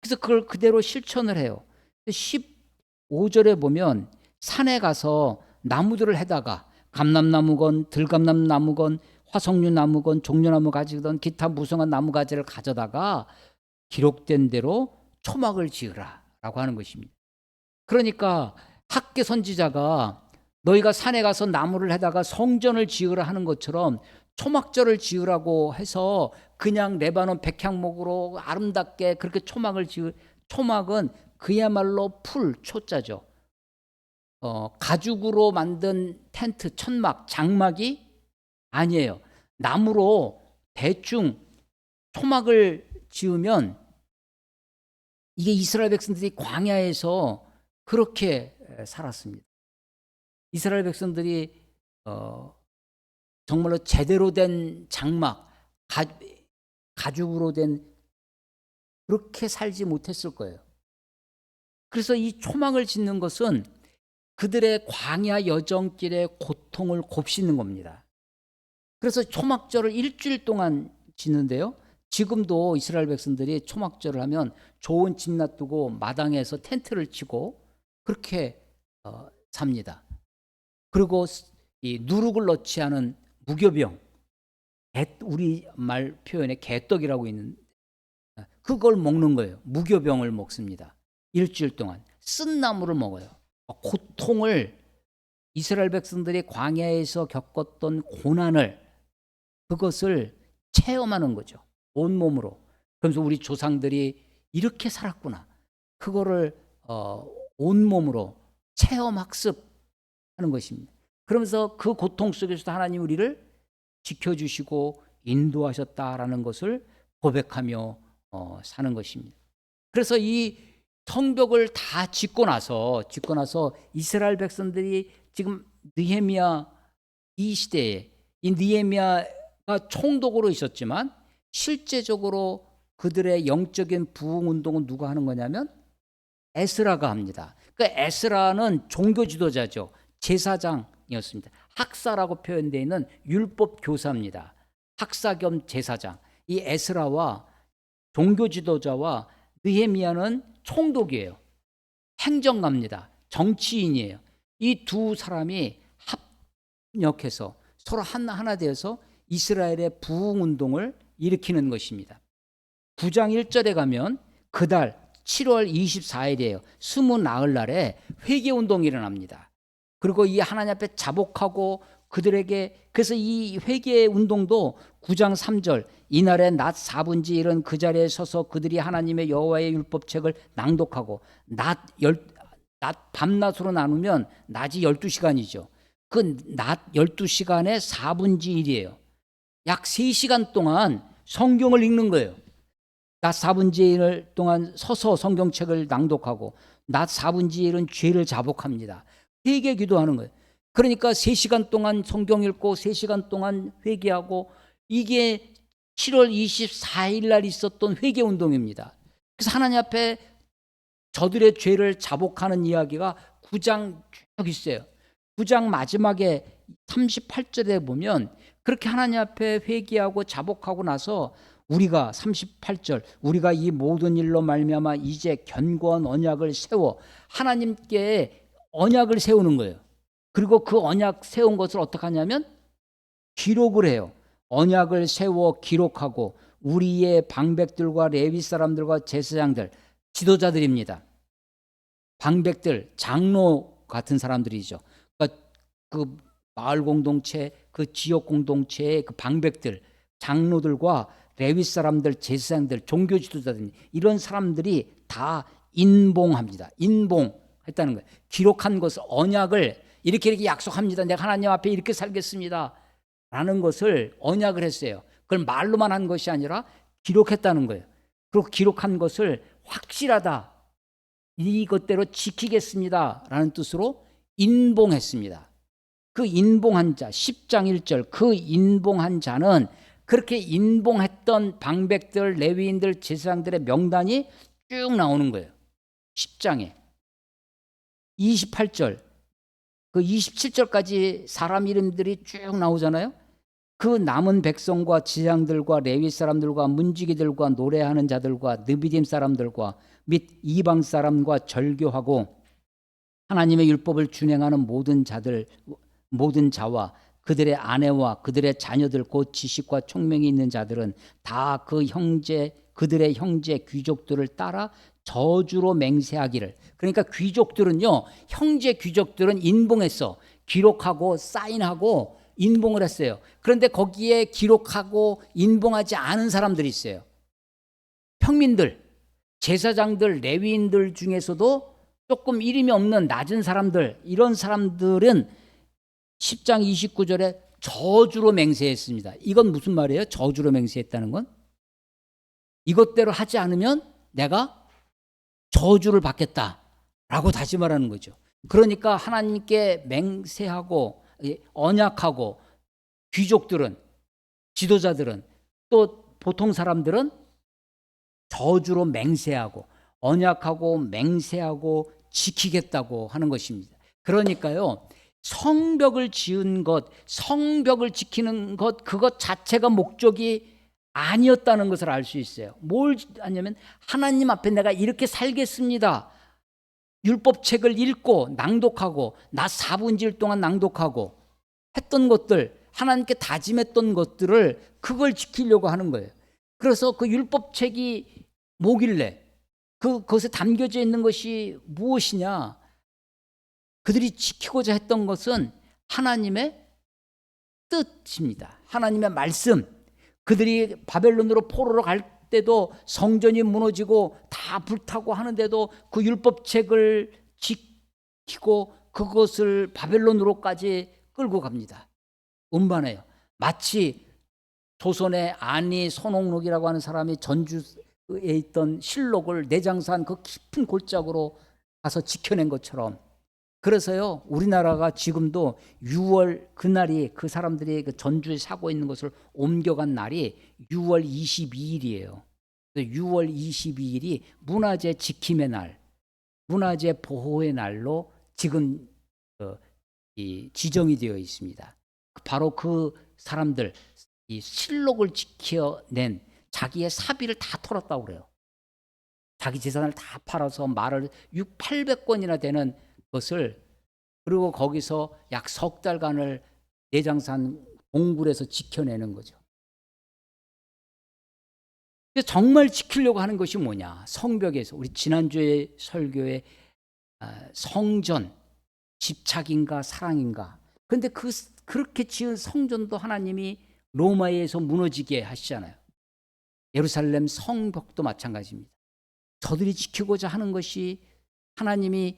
그래서 그걸 그대로 실천을 해요. 15절에 보면 산에 가서 나무들을 해다가 감람나무건 들감람나무건 화석류나무건 종려나무 가지건 기타 무성한 나무가지를 가져다가 기록된 대로 초막을 지으라 라고 하는 것입니다. 그러니까 학개 선지자가 너희가 산에 가서 나무를 해다가 성전을 지으라 하는 것처럼 초막절을 지으라고 해서 그냥 레바논 백향목으로 아름답게 그렇게 초막을 초막은 그야말로 초자죠. 가죽으로 만든 텐트, 천막, 장막이 아니에요. 나무로 대충 초막을 지으면, 이게 이스라엘 백성들이 광야에서 그렇게 살았습니다. 이스라엘 백성들이 정말로 제대로 된 장막, 가죽으로 된 그렇게 살지 못했을 거예요. 그래서 이 초막을 짓는 것은 그들의 광야 여정길의 고통을 곱씹는 겁니다. 그래서 초막절을 일주일 동안 짓는데요. 지금도 이스라엘 백성들이 초막절을 하면 좋은 집 놔두고 마당에서 텐트를 치고 그렇게 삽니다. 그리고 이 누룩을 넣지 않은 무교병, 우리 말 표현에 개떡이라고 있는 그걸 먹는 거예요. 무교병을 먹습니다. 일주일 동안 쓴 나무를 먹어요. 고통을, 이스라엘 백성들이 광야에서 겪었던 고난을, 그것을 체험하는 거죠. 온몸으로. 그래서 우리 조상들이 이렇게 살았구나. 그거를 온몸으로 체험 학습하는 것입니다. 그러면서 그 고통 속에서도 하나님 우리를 지켜주시고 인도하셨다라는 것을 고백하며 사는 것입니다. 그래서 이 성벽을 다 짓고 나서 이스라엘 백성들이 지금 느헤미야 이 시대에 이 느헤미야가 총독으로 있었지만 실제적으로 그들의 영적인 부흥 운동은 누가 하는 거냐면 에스라가 합니다. 그 에스라는 종교 지도자죠. 제사장이었습니다. 학사라고 표현되어 있는 율법 교사입니다. 학사 겸 제사장. 이 에스라와 종교 지도자와 느헤미야는 총독이에요. 행정가입니다. 정치인이에요. 이 두 사람이 합력해서 서로 하나 되어서 이스라엘의 부흥 운동을 일으키는 것입니다. 9장 1절에 가면 그달 7월 24일이에요. 스무 나흘날에 회개 운동이 일어납니다. 그리고 이 하나님 앞에 자복하고 그들에게 그래서 이 회개 운동도 9장 3절 이날에 낮 4분지 1은 그 자리에 서서 그들이 하나님의 여호와의 율법책을 낭독하고 밤낮으로 나누면 낮이 12시간이죠. 그 낮 12시간에 4분지 1이에요. 약 3시간 동안 성경을 읽는 거예요. 낮 4분지 1을 동안 서서 성경책을 낭독하고 낮 4분지 1은 죄를 자복합니다. 회개 기도하는 거예요. 그러니까 3시간 동안 성경 읽고 3시간 동안 회개하고 이게 7월 24일 날 있었던 회개 운동입니다. 그래서 하나님 앞에 저들의 죄를 자복하는 이야기가 9장 쭉 있어요. 9장 마지막에 38절에 보면 그렇게 하나님 앞에 회개하고 자복하고 나서 우리가 38절 우리가 이 모든 일로 말미암아 이제 견고한 언약을 세워 하나님께 언약을 세우는 거예요. 그리고 그 언약 세운 것을 어떻게 하냐면 기록을 해요. 언약을 세워 기록하고 우리의 방백들과 레위 사람들과 제사장들 지도자들입니다. 방백들 장로 같은 사람들이죠. 그러니까 그 마을 공동체 그 지역 공동체의 그 방백들 장로들과 레위 사람들 제사장들 종교 지도자들 이런 사람들이 다 인봉합니다. 인봉했다는 거예요. 기록한 것을 언약을 이렇게 약속합니다. 내가 하나님 앞에 이렇게 살겠습니다 라는 것을 언약을 했어요. 그걸 말로만 한 것이 아니라 기록했다는 거예요. 그리고 기록한 것을 확실하다 이것대로 지키겠습니다 라는 뜻으로 인봉했습니다. 그 인봉한 자 10장 1절 그 인봉한 자는 그렇게 인봉했던 방백들 레위인들 제사장들의 명단이 쭉 나오는 거예요. 10장에 28절 그 27절까지 사람 이름들이 쭉 나오잖아요. 그 남은 백성과 지장들과 레위 사람들과 문지기들과 노래하는 자들과 느비딤 사람들과 및 이방 사람과 절교하고 하나님의 율법을 준행하는 모든 자와 그들의 아내와 그들의 자녀들 곧 지식과 총명이 있는 자들은 다 그들의 형제 귀족들을 따라 저주로 맹세하기를. 그러니까 귀족들은요, 형제 귀족들은 인봉했어. 기록하고 사인하고 인봉을 했어요. 그런데 거기에 기록하고 인봉하지 않은 사람들이 있어요. 평민들, 제사장들, 레위인들 중에서도 조금 이름이 없는 낮은 사람들, 이런 사람들은 10장 29절에 저주로 맹세했습니다. 이건 무슨 말이에요? 저주로 맹세했다는 건? 이것대로 하지 않으면 내가 저주를 받겠다라고 다시 말하는 거죠. 그러니까 하나님께 맹세하고 언약하고 귀족들은 지도자들은 또 보통 사람들은 저주로 맹세하고 언약하고 맹세하고 지키겠다고 하는 것입니다. 그러니까요. 성벽을 지은 것, 성벽을 지키는 것 그것 자체가 목적이 아니었다는 것을 알 수 있어요. 뭘 하냐면 하나님 앞에 내가 이렇게 살겠습니다. 율법책을 읽고 낭독하고 낮 4분지 1 동안 낭독하고 했던 것들 하나님께 다짐했던 것들을 그걸 지키려고 하는 거예요. 그래서 그 율법책이 뭐길래 그것에 담겨져 있는 것이 무엇이냐 그들이 지키고자 했던 것은 하나님의 뜻입니다. 하나님의 말씀 그들이 바벨론으로 포로로 갈 때도 성전이 무너지고 다 불타고 하는데도 그 율법책을 지키고 그것을 바벨론으로까지 끌고 갑니다. 음반해요. 마치 조선의 안희 손옥록이라고 하는 사람이 전주에 있던 실록을 내장산 그 깊은 골짜기로 가서 지켜낸 것처럼, 그래서요 우리나라가 지금도 6월 그날이 그 사람들이 그 전주에 사고 있는 것을 옮겨간 날이 6월 22일이에요. 6월 22일이 문화재 지킴의 날, 문화재 보호의 날로 지금 지정이 되어 있습니다. 바로 그 사람들, 이 실록을 지켜낸 자기의 사비를 다 털었다고 그래요. 자기 재산을 다 팔아서 말을 800권이나 되는 것을, 그리고 거기서 약 석 달간을 내장산 동굴에서 지켜내는 거죠. 정말 지키려고 하는 것이 뭐냐? 성벽에서 우리 지난주에 설교에 성전 집착인가 사랑인가? 그런데 그렇게 지은 성전도 하나님이 로마에서 무너지게 하시잖아요. 예루살렘 성벽도 마찬가지입니다. 저들이 지키고자 하는 것이 하나님이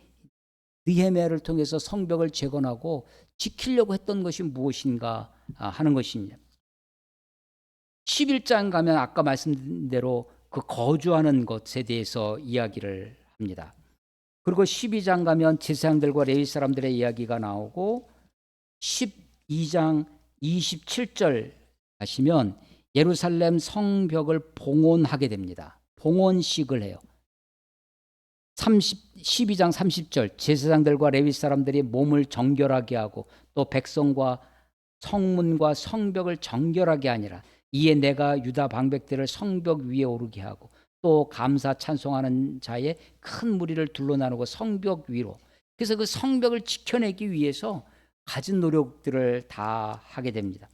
느헤미야를 통해서 성벽을 재건하고 지키려고 했던 것이 무엇인가 하는 것입니다. 11장 가면 아까 말씀드린 대로 그 거주하는 것에 대해서 이야기를 합니다. 그리고 12장 가면 제사장들과 레위 사람들의 이야기가 나오고 12장 27절 하시면 예루살렘 성벽을 봉헌하게 됩니다. 봉헌식을 해요. 12장 30절 제사장들과 레위 사람들이 몸을 정결하게 하고 또 백성과 성문과 성벽을 정결하게 하니라. 이에 내가 유다 방백들을 성벽 위에 오르게 하고 또 감사 찬송하는 자의 큰 무리를 둘러 나누고 성벽 위로. 그래서 그 성벽을 지켜내기 위해서 가진 노력들을 다 하게 됩니다.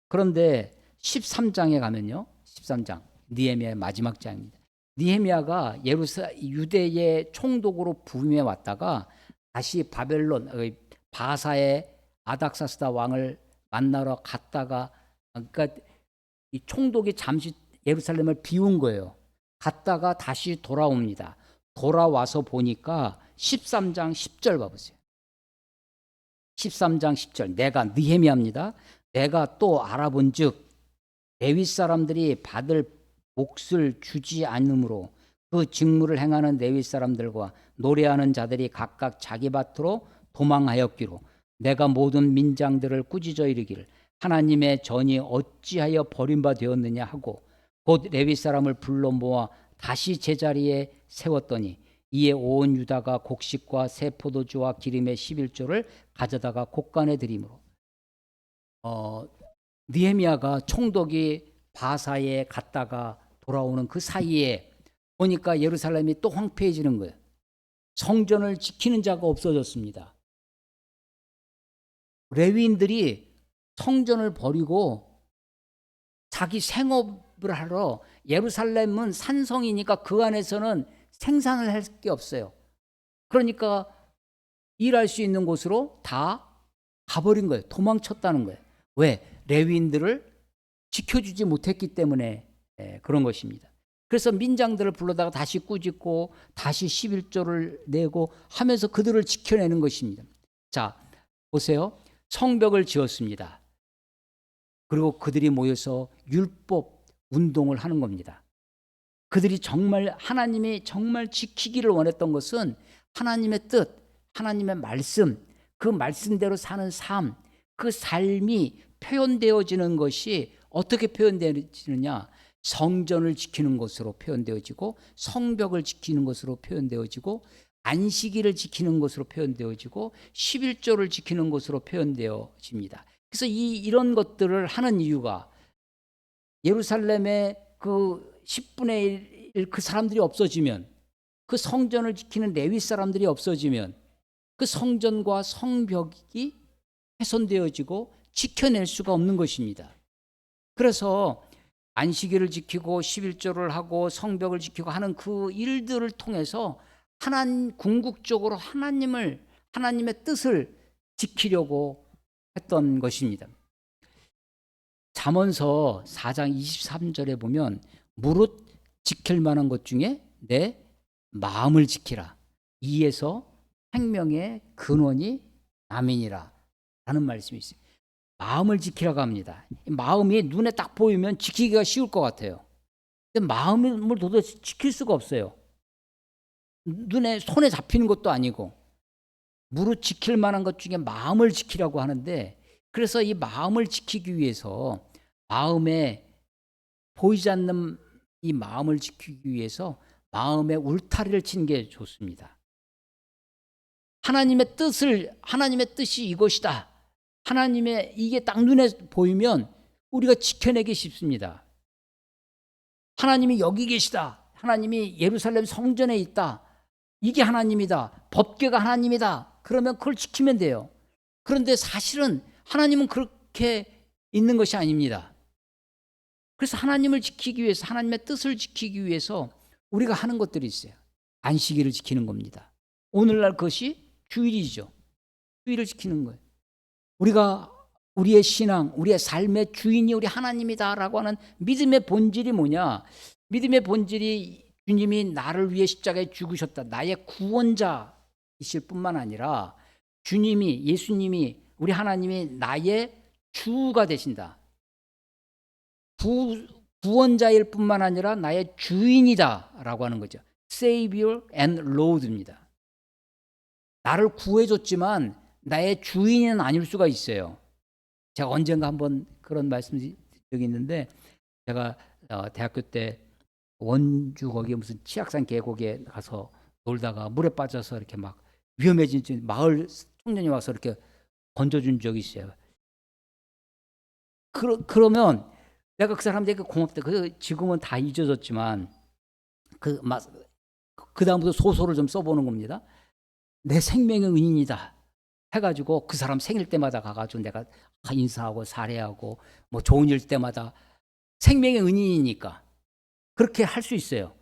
그런데 13장에 가면요, 13장 느헤미야의 마지막 장입니다. 느헤미야가 유대의 총독으로 부임해 왔다가 다시 바벨론 바사의 아닥사스다 왕을 만나러 갔다가, 그러니까 이 총독이 잠시 예루살렘을 비운 거예요. 갔다가 다시 돌아옵니다. 돌아와서 보니까 13장 10절 봐보세요. 13장 10절 내가 느헤미야입니다. 내가 또 알아본즉 레위 사람들이 받을 몫을 주지 않으므로 그 직무를 행하는 레위 사람들과 노래하는 자들이 각각 자기 밭으로 도망하였기로 내가 모든 민장들을 꾸짖어 이르기를 하나님의 전이 어찌하여 버림바 되었느냐 하고 곧 레위 사람을 불러 모아 다시 제자리에 세웠더니 이에 온 유다가 곡식과 새 포도주와 기름의 11조를 가져다가 곡간에 드리므로, 느헤미야가 총독이 바사에 갔다가 돌아오는 그 사이에 보니까 예루살렘이 또 황폐해지는 거예요. 성전을 지키는 자가 없어졌습니다. 레위인들이 성전을 버리고 자기 생업을 하러, 예루살렘은 산성이니까 그 안에서는 생산을 할 게 없어요. 그러니까 일할 수 있는 곳으로 다 가버린 거예요. 도망쳤다는 거예요. 왜? 레위인들을 지켜주지 못했기 때문에 그런 것입니다. 그래서 민장들을 불러다가 다시 꾸짖고 다시 11조를 내고 하면서 그들을 지켜내는 것입니다. 자, 보세요. 성벽을 지었습니다. 그리고 그들이 모여서 율법 운동을 하는 겁니다. 그들이 정말 하나님이 정말 지키기를 원했던 것은 하나님의 뜻, 하나님의 말씀, 그 말씀대로 사는 삶, 그 삶이 표현되어지는 것이 어떻게 표현되어지느냐? 성전을 지키는 것으로 표현되어지고 성벽을 지키는 것으로 표현되어지고 안식일을 지키는 것으로 표현되어지고 11조를 지키는 것으로 표현되어집니다. 그래서 이런 것들을 하는 이유가 예루살렘의 그 10분의 1 그 사람들이 없어지면, 그 성전을 지키는 레위 사람들이 없어지면 그 성전과 성벽이 훼손되어지고 지켜낼 수가 없는 것입니다. 그래서 안식일을 지키고 11조를 하고 성벽을 지키고 하는 그 일들을 통해서 궁극적으로 하나님의 뜻을 지키려고 했던 것입니다. 잠언서 4장 23절에 보면 무릇 지킬 만한 것 중에 내 마음을 지키라. 이에서 생명의 근원이 남이니라 라는 말씀이 있어요. 마음을 지키라고 합니다. 마음이 눈에 딱 보이면 지키기가 쉬울 것 같아요. 근데 마음을 도대체 지킬 수가 없어요. 손에 잡히는 것도 아니고. 무릇 지킬 만한 것 중에 마음을 지키라고 하는데, 그래서 이 마음을 지키기 위해서, 마음에 보이지 않는 이 마음을 지키기 위해서 마음의 울타리를 치는 게 좋습니다. 하나님의 뜻이 이것이다, 하나님의 이게 딱 눈에 보이면 우리가 지켜내기 쉽습니다. 하나님이 여기 계시다, 하나님이 예루살렘 성전에 있다, 이게 하나님이다, 법궤가 하나님이다, 그러면 그걸 지키면 돼요. 그런데 사실은 하나님은 그렇게 있는 것이 아닙니다. 그래서 하나님을 지키기 위해서, 하나님의 뜻을 지키기 위해서 우리가 하는 것들이 있어요. 안식일을 지키는 겁니다. 오늘날 그것이 주일이죠. 주일을 지키는 거예요. 우리가 우리의 신앙, 우리의 삶의 주인이 우리 하나님이다라고 하는 믿음의 본질이 뭐냐? 믿음의 본질이 주님이 나를 위해 십자가에 죽으셨다, 나의 구원자이실 뿐만 아니라 주님이, 예수님이, 우리 하나님이 나의 주가 되신다, 구원자일 뿐만 아니라 나의 주인이다라고 하는 거죠. Savior and Lord입니다. 나를 구해줬지만 나의 주인은 아닐 수가 있어요. 제가 언젠가 한번 그런 말씀드린 적이 있는데, 제가 대학교 때 원주 거기 무슨 치악산 계곡에 가서 놀다가 물에 빠져서 이렇게 막 위험해진 마을 청년이 와서 이렇게 건져준 적이 있어요. 그러면 내가 그 사람들에게 고맙다. 지금은 다 잊어졌지만 그 다음부터 소설을 좀 써보는 겁니다. 내 생명의 은인이다 해가지고 그 사람 생일 때마다 가가지고 내가 인사하고 사례하고 뭐 좋은 일 때마다, 생명의 은인이니까 그렇게 할 수 있어요.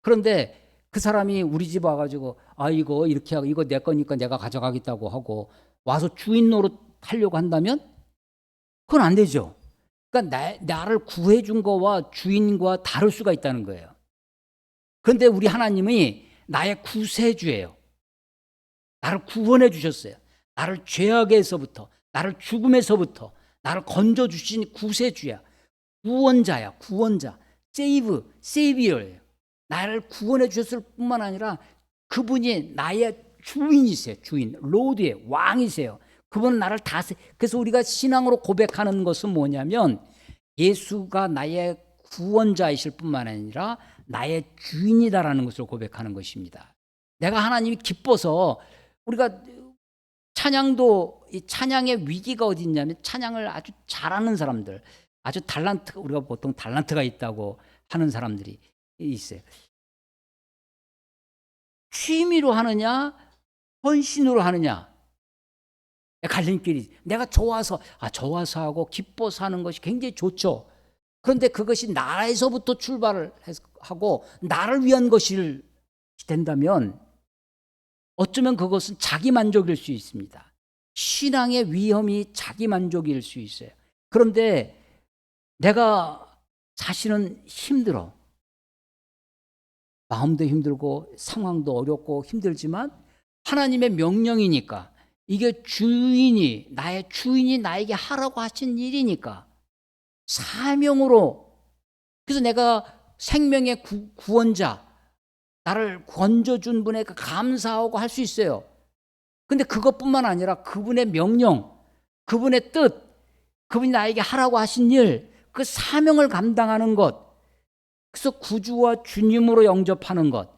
그런데 그 사람이 우리 집 와가지고 이거 이렇게 하고 이거 내 거니까 내가 가져가겠다고 하고 와서 주인 노릇 하려고 한다면 그건 안 되죠. 그러니까 나를 구해준 거와 주인과 다를 수가 있다는 거예요. 그런데 우리 하나님이 나의 구세주예요. 나를 구원해 주셨어요. 나를 죄악에서부터, 나를 죽음에서부터 나를 건져주신 구세주야. 구원자야, 구원자. 세이비어예요. 나를 구원해 주셨을 뿐만 아니라 그분이 나의 주인이세요. 주인, 로드의 왕이세요. 그분은 나를 그래서 우리가 신앙으로 고백하는 것은 뭐냐면, 예수가 나의 구원자이실 뿐만 아니라 나의 주인이다라는 것을 고백하는 것입니다. 내가 하나님이 기뻐서, 우리가 이 찬양의 위기가 어디 있냐면, 찬양을 아주 잘하는 사람들, 아주 우리가 보통 달란트가 있다고 하는 사람들이 있어요. 취미로 하느냐, 헌신으로 하느냐, 갈림길이. 내가 좋아서 하고 기뻐서 하는 것이 굉장히 좋죠. 그런데 그것이 나에서부터 출발을 하고 나를 위한 것이 된다면 어쩌면 그것은 자기만족일 수 있습니다. 신앙의 위험이 자기만족일 수 있어요. 그런데 내가 사실은 힘들어. 마음도 힘들고 상황도 어렵고 힘들지만 하나님의 명령이니까, 이게 나의 주인이 나에게 하라고 하신 일이니까 사명으로, 그래서 내가 생명의 구원자, 나를 건져준 분에게 감사하고 할 수 있어요. 근데 그것뿐만 아니라 그분의 명령, 그분의 뜻, 그분이 나에게 하라고 하신 일, 그 사명을 감당하는 것, 그래서 구주와 주님으로 영접하는 것,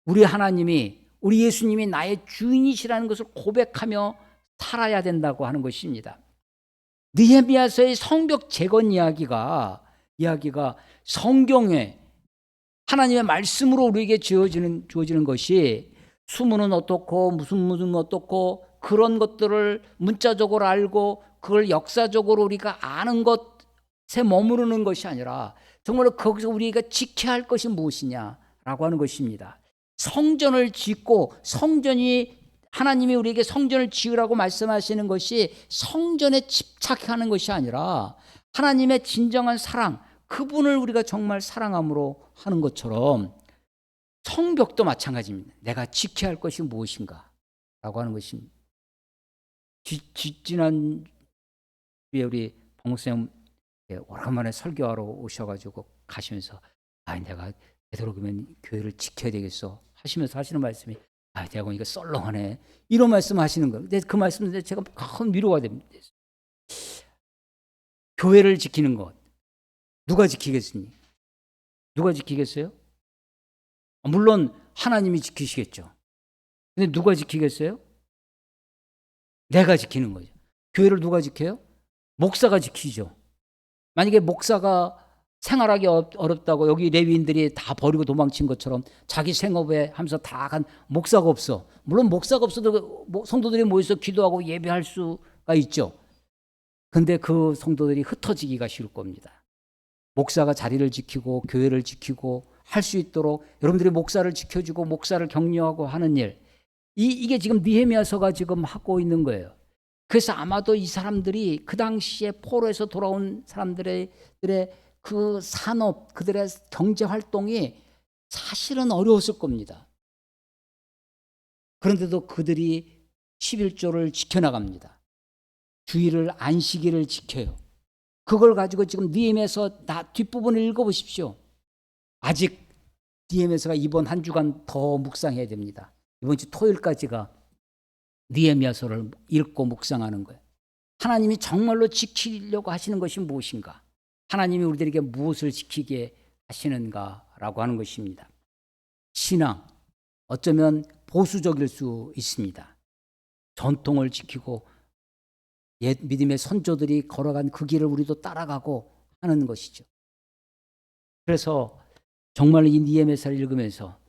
우리 하나님이, 우리 예수님이 나의 주인이시라는 것을 고백하며 살아야 된다고 하는 것입니다. 느헤미야서의 성벽 재건 이야기가 성경에 하나님의 말씀으로 우리에게 주어지는 것이, 수문은 어떻고 무슨 어떻고 그런 것들을 문자적으로 알고 그걸 역사적으로 우리가 아는 것에 머무르는 것이 아니라 정말로 거기서 우리가 지켜야 할 것이 무엇이냐라고 하는 것입니다. 성전을 짓고, 하나님이 우리에게 성전을 지으라고 말씀하시는 것이 성전에 집착하는 것이 아니라 하나님의 진정한 사랑, 그분을 우리가 정말 사랑함으로 하는 것처럼 성벽도 마찬가지입니다. 내가 지켜야 할 것이 무엇인가 라고 하는 것입니다. 지난 주에 우리 박목사님 오랜만에 설교하러 오셔가지고 가시면서 내가 되도록이면 교회를 지켜야 되겠어 하시면서 하시는 말씀이 내가 보니까 썰렁하네 이런 말씀 하시는 거예요. 근데 그 말씀인데 제가 큰 위로가 됩니다. 교회를 지키는 것 누가 지키겠습니까? 누가 지키겠어요? 물론 하나님이 지키시겠죠. 근데 누가 지키겠어요? 내가 지키는 거죠. 교회를 누가 지켜요? 목사가 지키죠. 만약에 목사가 생활하기 어렵다고 여기 레위인들이 다 버리고 도망친 것처럼 자기 생업에 하면서 다 간 목사가 없어. 물론 목사가 없어도 성도들이 모여서 기도하고 예배할 수가 있죠. 근데 그 성도들이 흩어지기가 쉬울 겁니다. 목사가 자리를 지키고 교회를 지키고 할 수 있도록 여러분들이 목사를 지켜주고 목사를 격려하고 하는 일 이게 지금 느헤미야서가 지금 하고 있는 거예요. 그래서 아마도 이 사람들이 그 당시에 포로에서 돌아온 사람들의 그 산업, 그들의 경제 활동이 사실은 어려웠을 겁니다. 그런데도 그들이 11조를 지켜나갑니다. 주일을 안식일을 지켜요. 그걸 가지고 지금 느헤미야서 뒷부분을 읽어보십시오. 아직 느헤미야서가 이번 한 주간 더 묵상해야 됩니다. 이번 주 토요일까지가 느헤미야서를 읽고 묵상하는 거예요. 하나님이 정말로 지키려고 하시는 것이 무엇인가? 하나님이 우리들에게 무엇을 지키게 하시는가라고 하는 것입니다. 신앙, 어쩌면 보수적일 수 있습니다. 전통을 지키고 옛 믿음의 선조들이 걸어간 그 길을 우리도 따라가고 하는 것이죠. 그래서 정말 이 느헤미야서를 읽으면서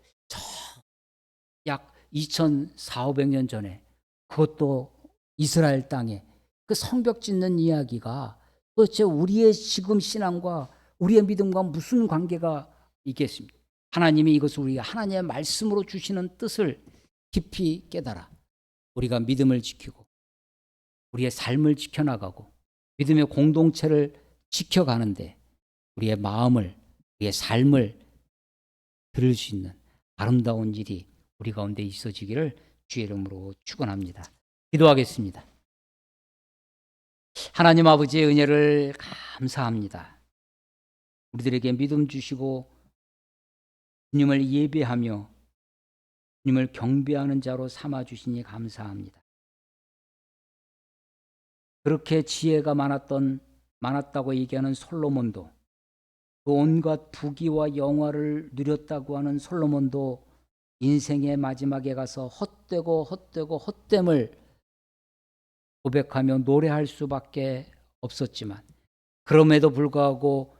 약 2400~2500년 전에 그것도 이스라엘 땅에 그 성벽 짓는 이야기가 도대체 우리의 지금 신앙과 우리의 믿음과 무슨 관계가 있겠습니까? 하나님이 이것을 우리가 하나님의 말씀으로 주시는 뜻을 깊이 깨달아 우리가 믿음을 지키고 우리의 삶을 지켜나가고 믿음의 공동체를 지켜가는데 우리의 마음을 우리의 삶을 들을 수 있는 아름다운 일이 우리 가운데 있어지기를 주의 이름으로 축원합니다. 기도하겠습니다. 하나님 아버지의 은혜를 감사합니다. 우리들에게 믿음 주시고 주님을 예배하며 주님을 경배하는 자로 삼아주시니 감사합니다. 그렇게 지혜가 많았다고 얘기하는 솔로몬도 그 온갖 부귀와 영화를 누렸다고 하는 솔로몬도 인생의 마지막에 가서 헛됨을 고백하며 노래할 수밖에 없었지만 그럼에도 불구하고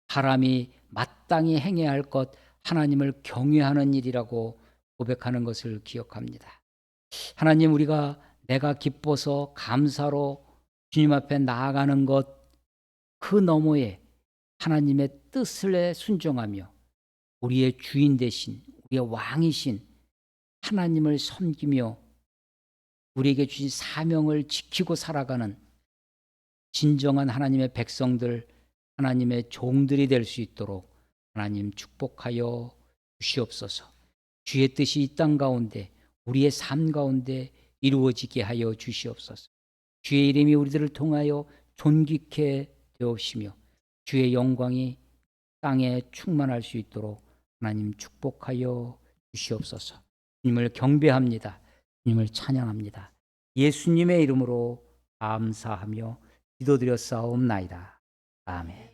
사람이 마땅히 행해야 할 것 하나님을 경외하는 일이라고 고백하는 것을 기억합니다. 하나님 우리가 내가 기뻐서 감사로 주님 앞에 나아가는 것 그 너머에 하나님의 뜻을 순종하며 우리의 주인 되신 우리의 왕이신 하나님을 섬기며 우리에게 주신 사명을 지키고 살아가는 진정한 하나님의 백성들 하나님의 종들이 될 수 있도록 하나님 축복하여 주시옵소서. 주의 뜻이 이 땅 가운데 우리의 삶 가운데 이루어지게 하여 주시옵소서. 주의 이름이 우리들을 통하여 존귀케 되옵시며 주의 영광이 땅에 충만할 수 있도록 하나님 축복하여 주시옵소서. 주님을 경배합니다. 주님을 찬양합니다. 예수님의 이름으로 감사하며 기도드렸사옵나이다. 아멘.